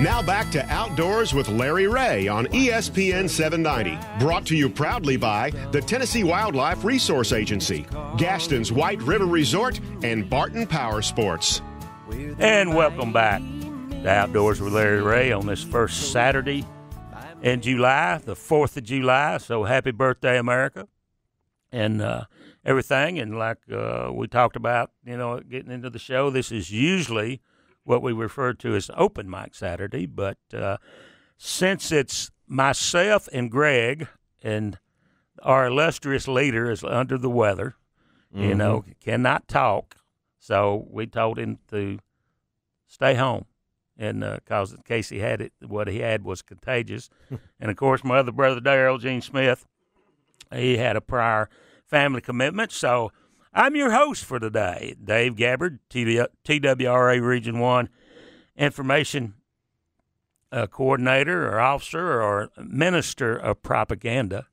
Now back to Outdoors with Larry Ray on ESPN 790. Brought to you proudly by the Tennessee Wildlife Resource Agency, Gaston's White River Resort, and Barton Power Sports. And welcome back to Outdoors with Larry Ray on this first Saturday in July, the 4th of July. So happy birthday, America, and everything. And like we talked about, getting into the show, this is usually what we refer to as open mic Saturday, but since it's myself and Greg and our illustrious leader is under the weather, cannot talk, so we told him to stay home, and because in case he had it, what he had was contagious. And of course, my other brother Darrell Gene Smith, he had a prior family commitment, so I'm your host for today, Dave Gabbard, TWRA Region 1 Information Coordinator or Officer or Minister of Propaganda,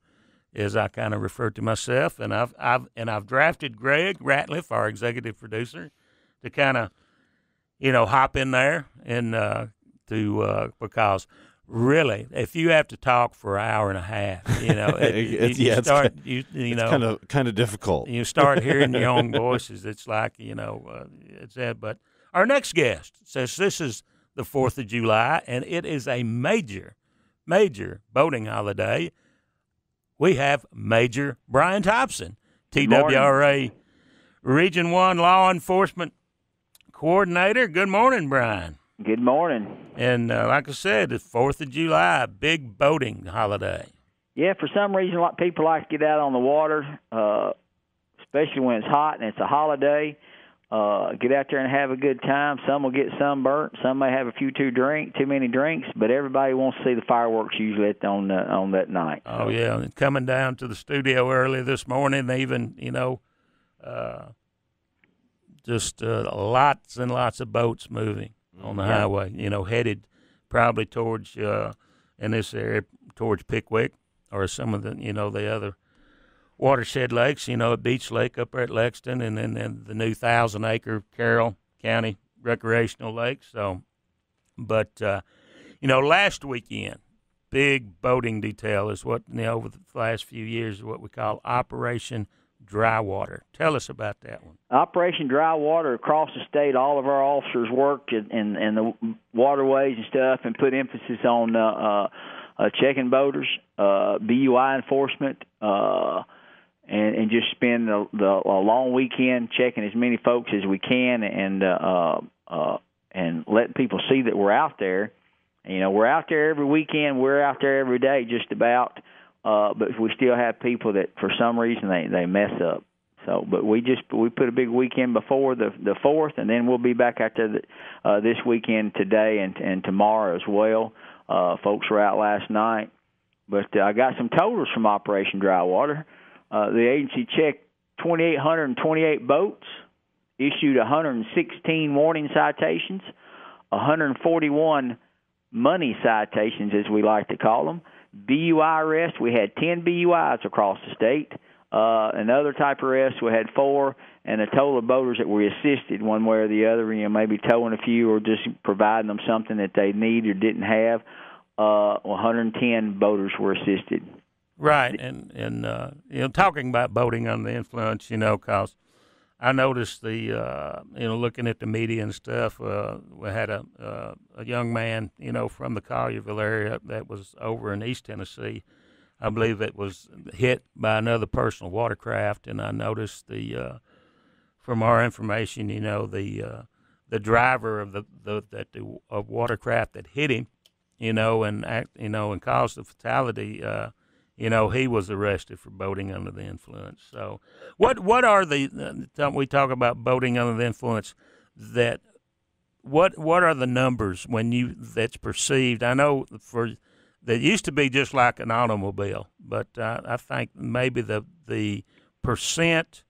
as I kind of refer to myself. And I've drafted Greg Ratliff, our executive producer, to kind of, hop in there and because really, if you have to talk for an hour and a half, it's kind of difficult. You start hearing your own voices. It's like, it's that. But our next guest says this is the 4th of July, and it is a major, major boating holiday. We have Major Brian Thompson, TWRA Region 1 Law Enforcement Coordinator. Good morning, Brian. Good morning. And like I said, it's 4th of July, big boating holiday. Yeah, for some reason, a lot of people like to get out on the water, especially when it's hot and it's a holiday. Get out there and have a good time. Some will get sunburnt. Some may have a few too many drinks, but everybody wants to see the fireworks usually on that night. Oh, yeah. And coming down to the studio early this morning, even, just lots and lots of boats moving on the highway, headed probably towards, in this area, towards Pickwick or some of the, the other watershed lakes, Beach Lake up there at Lexington, and then the new 1,000-acre Carroll County recreational lake. So, but, last weekend, big boating detail is what, over the last few years is what we call Operation Dry Water. Tell us about that one. Operation Dry Water across the state, all of our officers worked in the waterways and stuff and put emphasis on checking boaters, BUI enforcement, and just spend a long weekend checking as many folks as we can and letting people see that we're out there. We're out there every weekend. We're out there every day just about. But we still have people that for some reason they mess up. So, but we put a big weekend before the 4th, and then we'll be back out there this weekend today and tomorrow as well. Folks were out last night, but I got some totals from Operation Dry Water. The agency checked 2,828 boats, issued 116 warning citations, 141 money citations, as we like to call them. BUI arrests, we had 10 BUIs across the state. Another type of arrest, we had 4, and a total of boaters that were assisted one way or the other, maybe towing a few or just providing them something that they need or didn't have. 110 boaters were assisted. Right, and talking about boating under the influence, because I noticed looking at the media and stuff, we had a young man, from the Collierville area that was over in East Tennessee. I believe it was hit by another personal watercraft, and I noticed from our information, the driver of the watercraft that hit him, and caused the fatality. He was arrested for boating under the influence. So, what are we talk about boating under the influence? What are the numbers that's perceived? I know that used to be just like an automobile, but I think maybe the percent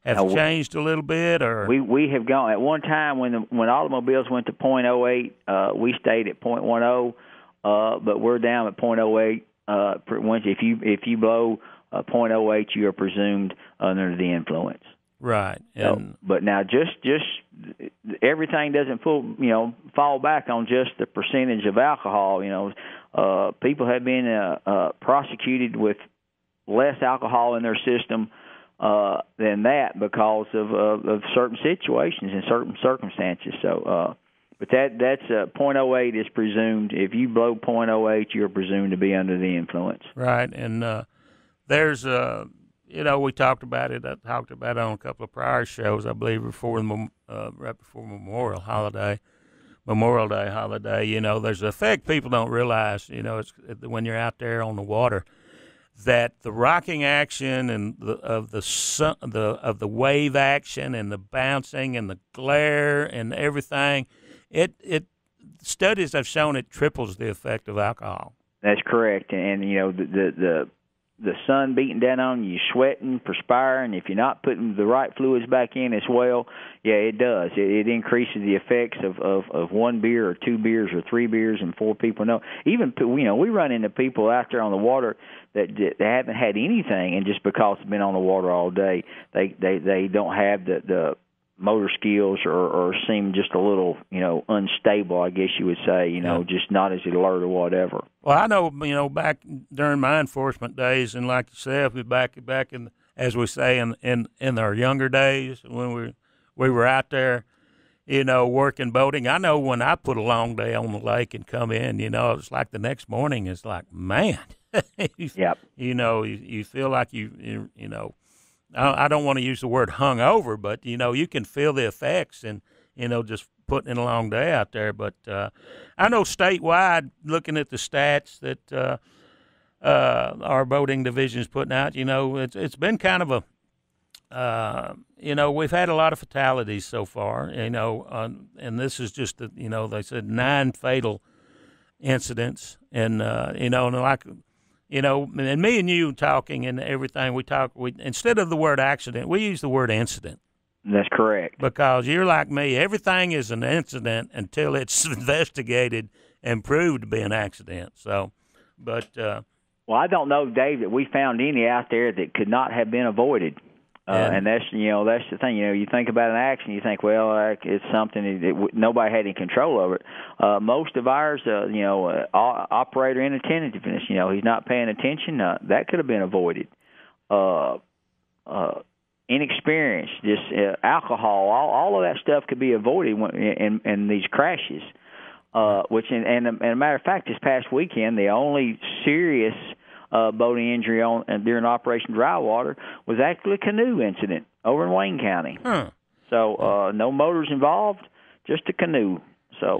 have changed a little bit. Or we have gone at one time when automobiles went to .08, we stayed at .10, but we're down at .08. Once if you blow .08, you are presumed under the influence. Right. And but now just everything doesn't fall back on just the percentage of alcohol. People have been prosecuted with less alcohol in their system than that because of certain situations and certain circumstances. So, but that's .08 is presumed. If you blow .08, you're presumed to be under the influence. Right, and there's we talked about it. I talked about it on a couple of prior shows, I believe, right before Memorial Day holiday. There's an effect people don't realize. It's when you're out there on the water, that the rocking action and of the wave action and the bouncing and the glare and everything, it studies have shown it triples the effect of alcohol. That's correct, and the sun beating down on you, sweating, perspiring. If you're not putting the right fluids back in as well, yeah, it does. It increases the effects of one beer or two beers or three beers and four people. No, even we run into people out there on the water that haven't had anything, and just because they've been on the water all day, they don't have the motor skills or seem just a little, unstable, I guess you would say, just not as alert or whatever. Well, I know, back during my enforcement days, and like you said, back in, as we say, in our younger days when we were out there, working boating. I know when I put a long day on the lake and come in, it's like the next morning is like, man, yep. You feel like you I don't want to use the word hungover, but, you can feel the effects and, just putting in a long day out there. But I know statewide, looking at the stats that our boating division is putting out, it's been kind of we've had a lot of fatalities so far, and this is just, they said 9 fatal incidents. And, and me and you talking and everything, we instead of the word accident, we use the word incident. That's correct. Because you're like me, everything is an incident until it's investigated and proved to be an accident. So, but well, I don't know, Dave, that we found any out there that could not have been avoided. And that's the thing. You think about an accident, you think, well, it's something that nobody had any control over it. Most of ours, operator inattentiveness, he's not paying attention. That could have been avoided. Inexperience, just alcohol, all of that stuff could be avoided in these crashes. Which, and a matter of fact, this past weekend, the only serious boating injury during Operation Dry Water was actually a canoe incident over in Wayne County. So no motors involved, just a canoe. So,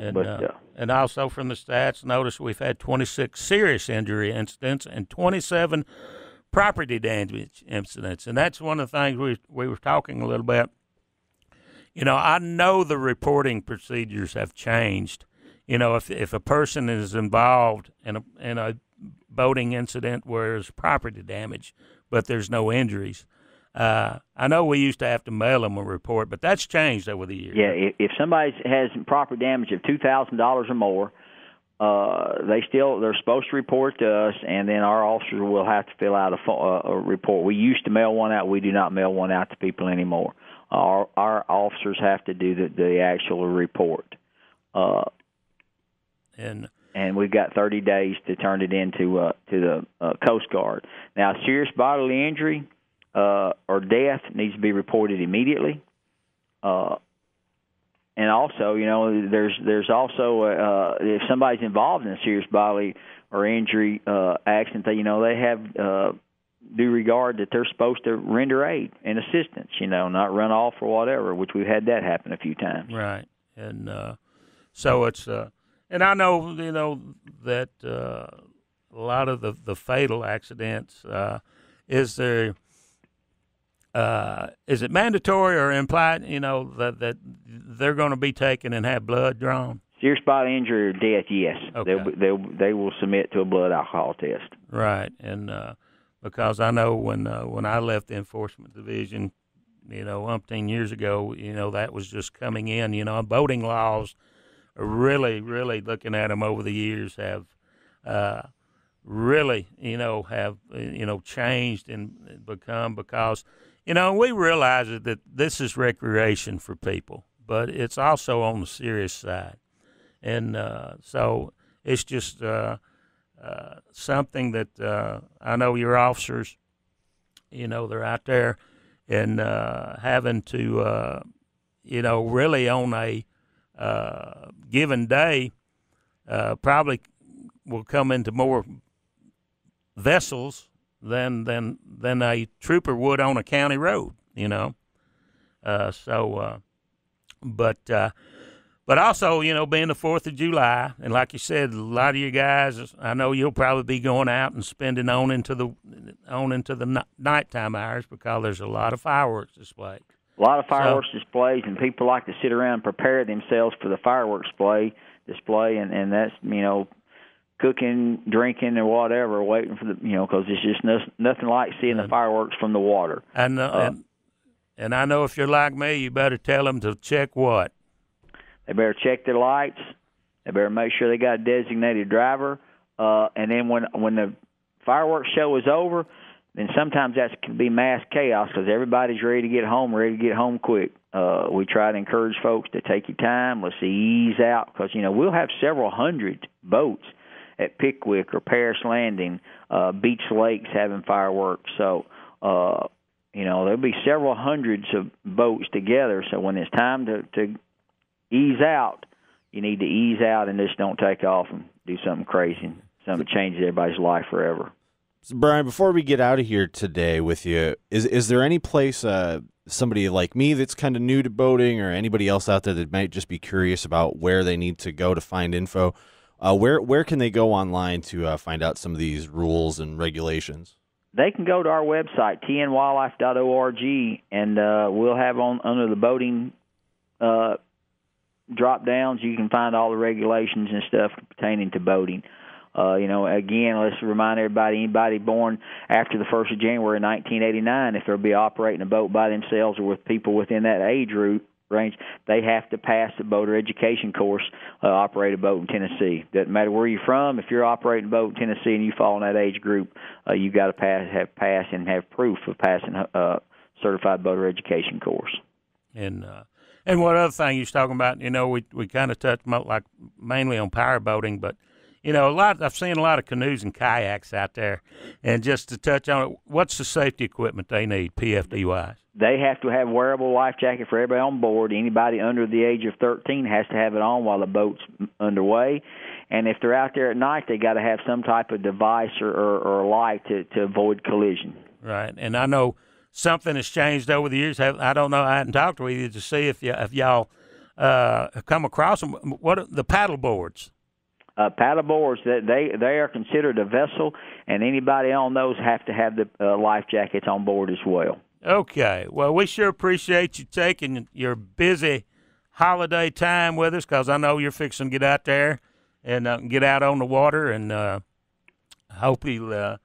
and also from the stats, notice we've had 26 serious injury incidents and 27 property damage incidents, and that's one of the things we were talking a little bit. I know the reporting procedures have changed. If a person is involved in a boating incident where there's property damage, but there's no injuries. I know we used to have to mail them a report, but that's changed over the years. Yeah, if somebody has property damage of $2,000 or more, they're supposed to report to us, and then our officers will have to fill out a report. We used to mail one out. We do not mail one out to people anymore. Our officers have to do the actual report. And we've got 30 days to turn it in to the Coast Guard. Now, serious bodily injury or death needs to be reported immediately. And also, there's also if somebody's involved in a serious bodily or injury accident, they have due regard that they're supposed to render aid and assistance. Not run off or whatever, which we've had that happen a few times. Right, and so it's. And I know, that a lot of the fatal accidents, is it mandatory or implied, that they're going to be taken and have blood drawn? Serious bodily injury or death, yes. Okay. They will submit to a blood alcohol test. Right, and because I know when I left the enforcement division, umpteen years ago, that was just coming in, boating laws. Really, really looking at them over the years have really, have changed and become, because, we realize that this is recreation for people, but it's also on the serious side. And so it's just something that I know your officers, they're out there and having to, really on a given day, probably will come into more vessels than a trooper would on a county road, But also, being the 4th of July, and like you said, a lot of you guys, I know you'll probably be going out and spending on into the nighttime hours because there's a lot of fireworks displays. A lot of fireworks displays, and people like to sit around and prepare themselves for the fireworks display, and that's, cooking, drinking, or whatever, waiting for the, because it's just nothing like seeing the fireworks from the water. And I know if you're like me, you better tell them to check what? They better check their lights. They better make sure they got a designated driver. And then when the fireworks show is over, then sometimes that can be mass chaos because everybody's ready to get home quick. We try to encourage folks to take your time. Let's ease out because, we'll have several hundred boats at Pickwick or Paris Landing, Beach Lakes having fireworks. So, there'll be several hundreds of boats together. So when it's time to ease out, you need to ease out and just don't take off and do something crazy, something that changes everybody's life forever. So Brian, before we get out of here today with you, is there any place somebody like me that's kind of new to boating or anybody else out there that might just be curious about where they need to go to find info? Where can they go online to find out some of these rules and regulations? They can go to our website, tnwildlife.org, and we'll have under the boating drop-downs, you can find all the regulations and stuff pertaining to boating. Again, let's remind anybody born after the 1st of January 1989, if they'll be operating a boat by themselves or with people within that age range, they have to pass the boater education course, operate a boat in Tennessee. Doesn't matter where you're from. If you're operating a boat in Tennessee and you fall in that age group, you've got to have proof of passing a certified boater education course. And what other thing you was talking about, we kind of touched like mainly on power boating, but I've seen a lot of canoes and kayaks out there. And just to touch on it, what's the safety equipment they need, PFD-wise? They have to have wearable life jacket for everybody on board. Anybody under the age of 13 has to have it on while the boat's underway. And if they're out there at night, they got to have some type of device or light to avoid collision. Right. And I know something has changed over the years. I don't know. I hadn't talked with you to see if y'all come across them. What are the paddle boards? Paddle boards, they are considered a vessel, and anybody on those have to have the life jackets on board as well. Okay. Well, we sure appreciate you taking your busy holiday time with us because I know you're fixing to get out there and get out on the water, and I hope you'll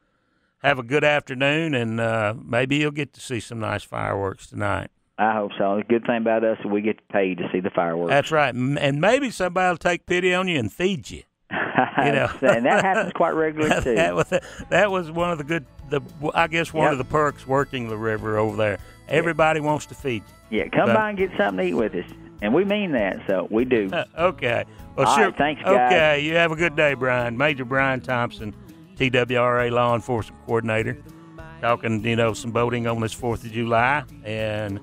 have a good afternoon, and maybe you'll get to see some nice fireworks tonight. I hope so. The good thing about us is we get paid to see the fireworks. That's right. And maybe somebody will take pity on you and feed you. And that happens quite regularly, too. That was one of one of the perks working the river over there. Everybody wants to feed you. Yeah, come by and get something to eat with us. And we mean that, so we do. Okay. Well, all sure. Right, thanks, guys. Okay, you have a good day, Brian. Major Brian Thompson, TWRA Law Enforcement Coordinator, talking, some boating on this 4th of July. And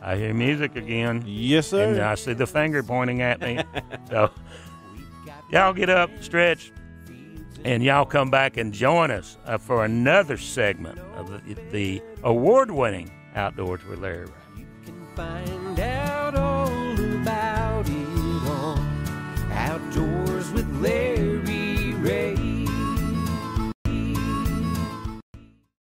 I hear music again. Yes, sir. And I see the finger pointing at me. So y'all get up, stretch, and y'all come back and join us for another segment of the award-winning Outdoors with Larry Ray.